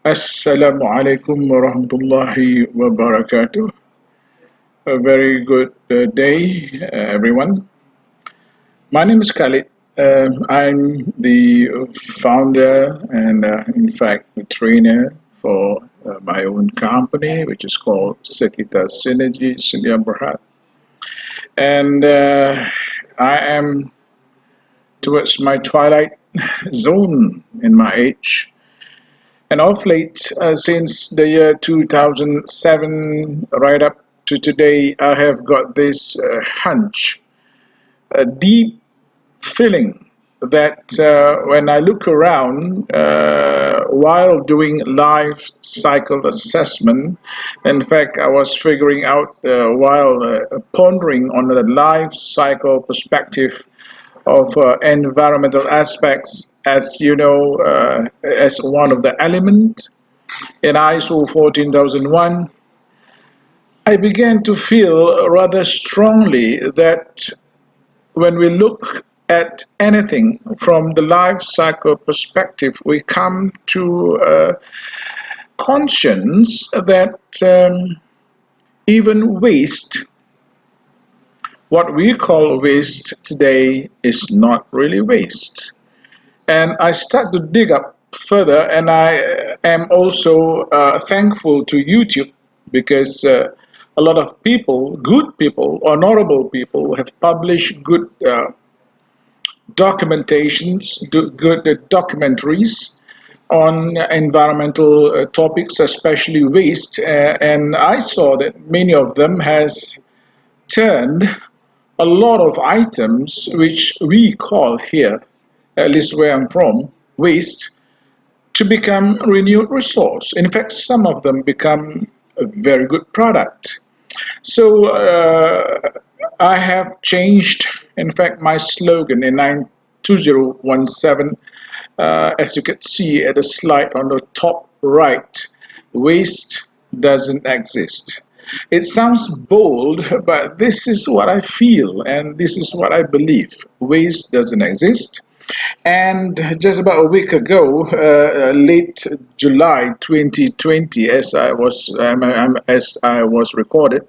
Assalamualaikum warahmatullahi wabarakatuh. A very good day, everyone. My name is Khalid. I'm the founder and, in fact, the trainer for my own company, which is called Sekitar Synergy Sdn Berhad. And I am towards my twilight zone in my age. And of late, since the year 2007, right up to today, I have got this hunch, a deep feeling that when I look around while doing life cycle assessment, in fact, I was figuring out while pondering on the life cycle perspective of environmental aspects, as you know, as one of the elements in ISO 14001, I began to feel rather strongly that when we look at anything from the life cycle perspective, we come to conscience that even waste, what we call waste today, is not really waste. And I start to dig up further, and I am also thankful to YouTube because a lot of people, good people, honorable people, have published good documentations, good documentaries on environmental topics, especially waste. And I saw that many of them has turned a lot of items which we call here, at least where I'm from, waste, to become renewed resource. In fact, some of them become a very good product. So I have changed, in fact, my slogan in 2017, as you can see at the slide on the top right, waste doesn't exist. It sounds bold, but this is what I feel and this is what I believe. Waste doesn't exist. And just about a week ago, late July 2020, as I was recorded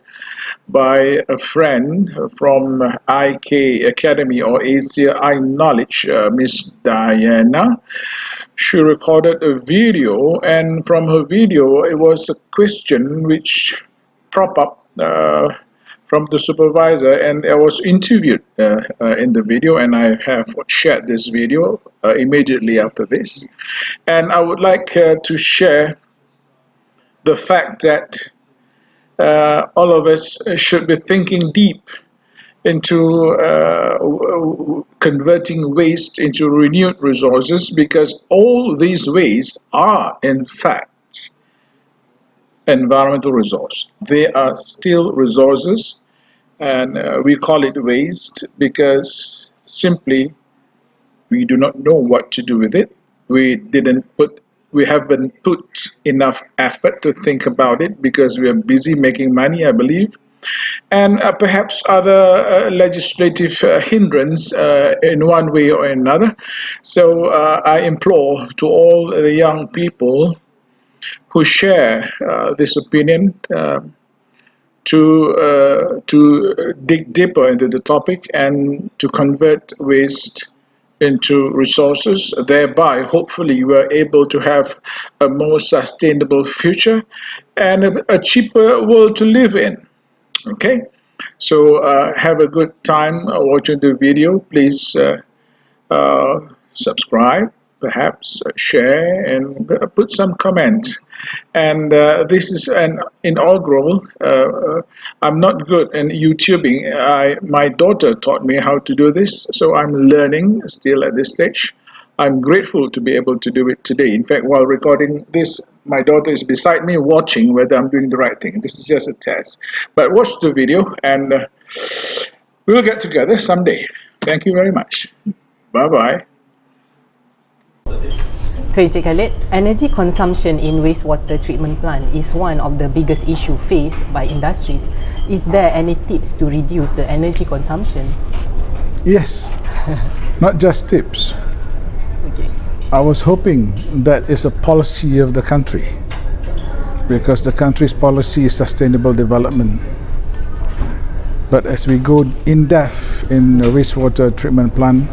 by a friend from IK Academy or Asia I Knowledge, Miss Diana. She recorded a video, and from her video, it was a question which prop up from the supervisor, and I was interviewed in the video, and I have shared this video immediately after this. And I would like to share the fact that all of us should be thinking deep into converting waste into renewed resources, because all these wastes are in fact environmental resource. They are still resources, and we call it waste because simply we do not know what to do with it. We haven't put enough effort to think about it because we are busy making money, I believe, and perhaps other legislative hindrance in one way or another. So I implore to all the young people who share this opinion to dig deeper into the topic and to convert waste into resources. Thereby, hopefully, we are able to have a more sustainable future and a cheaper world to live in. Okay, so have a good time watching the video. Please subscribe, perhaps share, and put some comment. And this is an inaugural. I'm not good in YouTubing. My daughter taught me how to do this, so I'm learning still at this stage. I'm grateful to be able to do it today. In fact, while recording this, my daughter is beside me watching whether I'm doing the right thing. This is just a test. But watch the video, and we'll get together someday. Thank you very much. Bye-bye. So, Encik Khalid, energy consumption in wastewater treatment plant is one of the biggest issues faced by industries. Is there any tips to reduce the energy consumption? Yes, not just tips. Okay. I was hoping that is a policy of the country, because the country's policy is sustainable development. But as we go in depth in the wastewater treatment plant,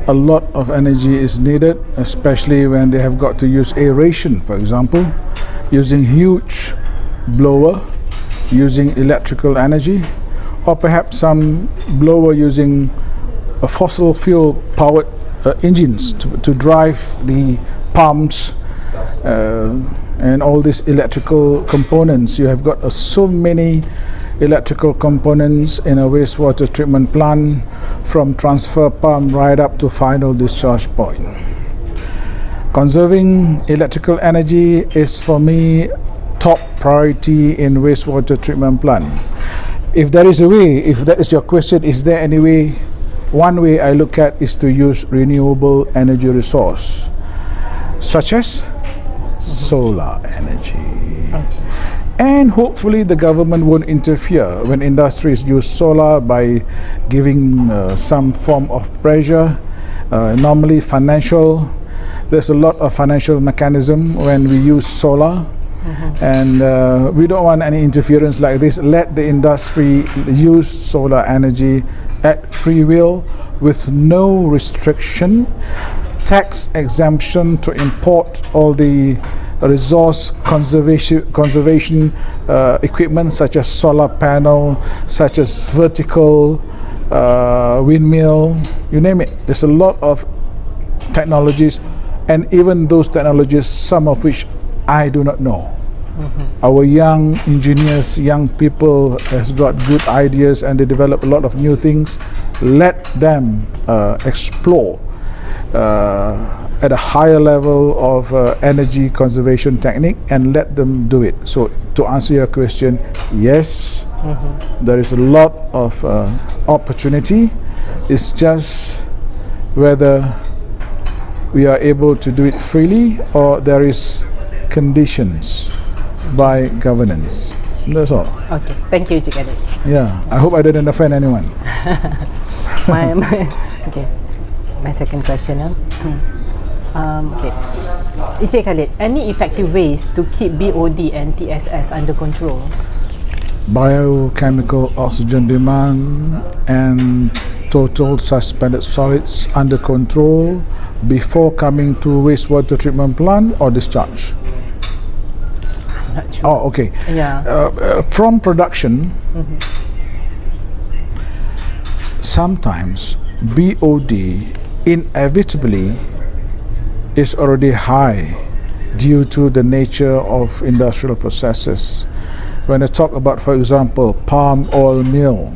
a lot of energy is needed, especially when they have got to use aeration, for example, using huge blower, using electrical energy, or perhaps some blower using a fossil fuel powered engines to drive the pumps and all these electrical components. You have got so many electrical components in a wastewater treatment plant, from transfer pump right up to final discharge point. Conserving electrical energy is for me top priority in wastewater treatment plant. If there is a way, if that is your question, is there any way? One way I look at is to use renewable energy resource, such as solar energy. And hopefully the government won't interfere when industries use solar by giving some form of pressure, normally financial. There's a lot of financial mechanism when we use solar. And we don't want any interference like this. Let the industry use solar energy at free will with no restriction, tax exemption to import all the resource conservation equipment, such as solar panel, such as vertical windmill, you name it. There's a lot of technologies, and even those technologies, some of which I do not know. Our young engineers, young people has got good ideas and they develop a lot of new things. Let them explore at a higher level of energy conservation technique, and let them do it. So to answer your question, yes, there is a lot of opportunity. It's just whether we are able to do it freely or there is conditions by governance. That's all. Okay, thank you, Cik Khalid. Yeah, I hope I didn't offend anyone. Okay, my second question. Okay, Cik Khalid, any effective ways to keep BOD and TSS under control? Biochemical oxygen demand and total suspended solids under control before coming to wastewater treatment plant or discharge. Not sure. Oh, okay. Yeah. From production, sometimes BOD inevitably is already high due to the nature of industrial processes. When I talk about, for example, palm oil mill,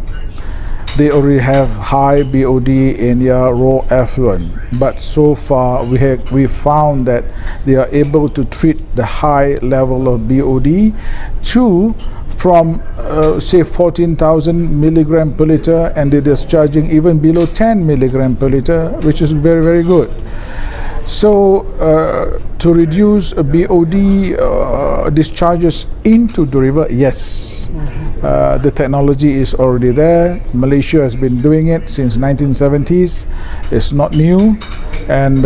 they already have high BOD in their raw effluent, but so far we found that they are able to treat the high level of BOD from say 14,000 milligram per liter, and they're discharging even below 10 milligram per liter, which is very, very good. So to reduce BOD discharges into the river, yes, the technology is already there. Malaysia has been doing it since 1970s. It's not new. And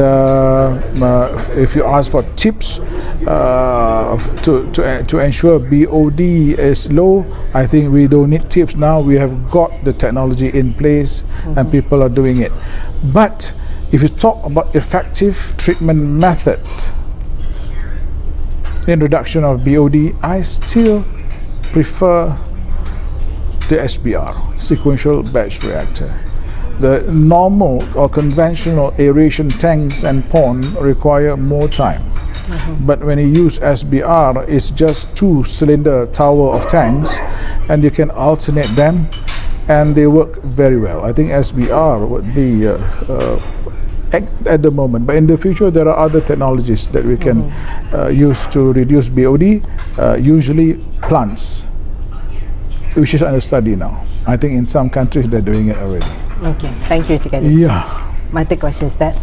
if you ask for tips to ensure BOD is low, I think we don't need tips now. We have got the technology in place and people are doing it. But if you talk about effective treatment method in reduction of BOD, I still prefer the SBR, sequential batch reactor. The normal or conventional aeration tanks and pond require more time. But when you use SBR, it's just 2-cylinder tower of tanks, and you can alternate them, and they work very well. I think SBR would be at the moment, but in the future there are other technologies that we can use to reduce BOD, usually plants, which is under study now. I think in some countries they're doing it already. Okay, thank you, Cik Khalid. Yeah. My third question is that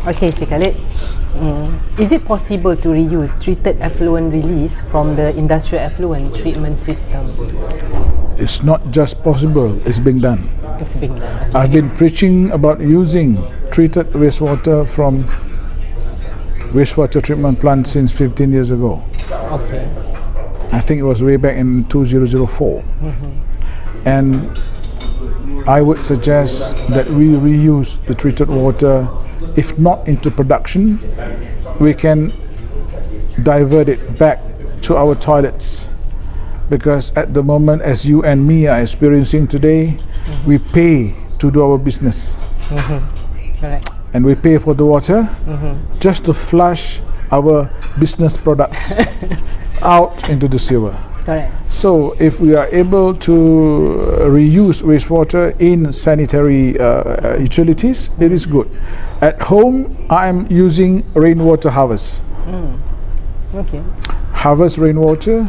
okay, Cik Khalid, is it possible to reuse treated effluent release from the industrial effluent treatment system? It's not just possible, it's being done. It's being done. I've been preaching about using treated wastewater from wastewater treatment plant since 15 years ago. Okay. I think it was way back in 2004. And I would suggest that we reuse the treated water. If not into production, we can divert it back to our toilets. Because at the moment, as you and me are experiencing today, we pay to do our business. Correct. And we pay for the water just to flush our business products out into the sewer. Correct. So if we are able to reuse wastewater in sanitary utilities, it is good. At home, I'm using rainwater harvest. Okay. Harvest rainwater,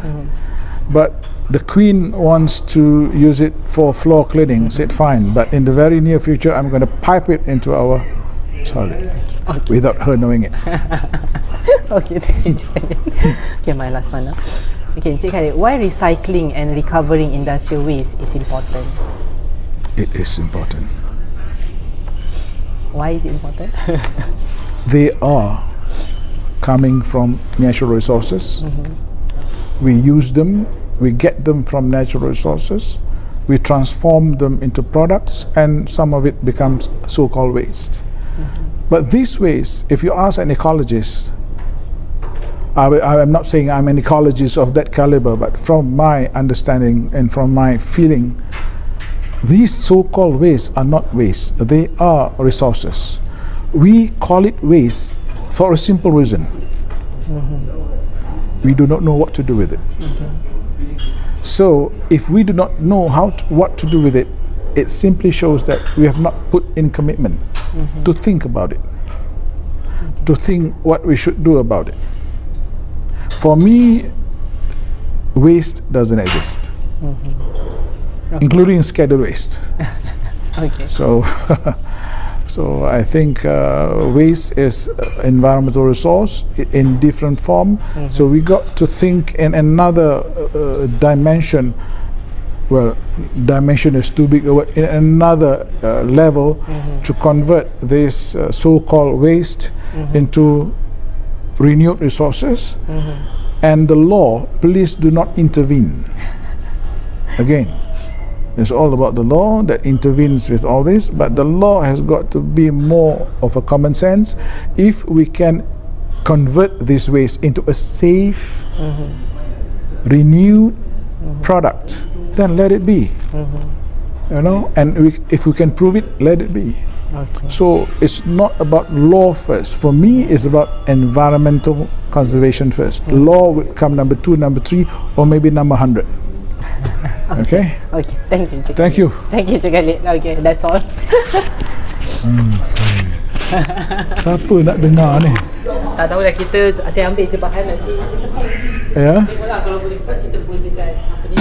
but the Queen wants to use it for floor cleaning. Said fine, but in the very near future, I'm going to pipe it into our toilet without her knowing it. Okay, thank you, Encik Khalid. Okay, my last one. Okay, Encik Khalid, why recycling and recovering industrial waste is important? It is important. Why is it important? They are coming from natural resources. We use them, we get them from natural resources, we transform them into products, and some of it becomes so-called waste. But this waste, if you ask an ecologist, I'm not saying I'm an ecologist of that caliber, but from my understanding and from my feeling, these so-called wastes are not waste, they are resources. We call it waste for a simple reason. We do not know what to do with it. So if we do not know what to do with it, it simply shows that we have not put in commitment to think about it, to think what we should do about it. For me, waste doesn't exist, including scheduled waste. Okay. So, so I think waste is environmental resource in different form. So we got to think in another dimension. Well, dimension is too big a word. In another level to convert this so-called waste into renewed resources. And the law, please do not intervene. Again, it's all about the law that intervenes with all this, but the law has got to be more of a common sense. If we can convert this waste into a safe, renewed product, then let it be. You know, and if we can prove it, let it be. Okay. So it's not about law first. For me, it's about environmental conservation first. Law would come number 2, number 3, or maybe number 100. Okay? Okay, thank you, Encik Thank Khalid. you. Thank you, Encik Khalid. Okay, that's all. Siapa nak dengar ni? Tak tahulah, kita asyik ambil je bahan nanti. Ya? Tengoklah kalau boleh pas kita post dekat apa ni.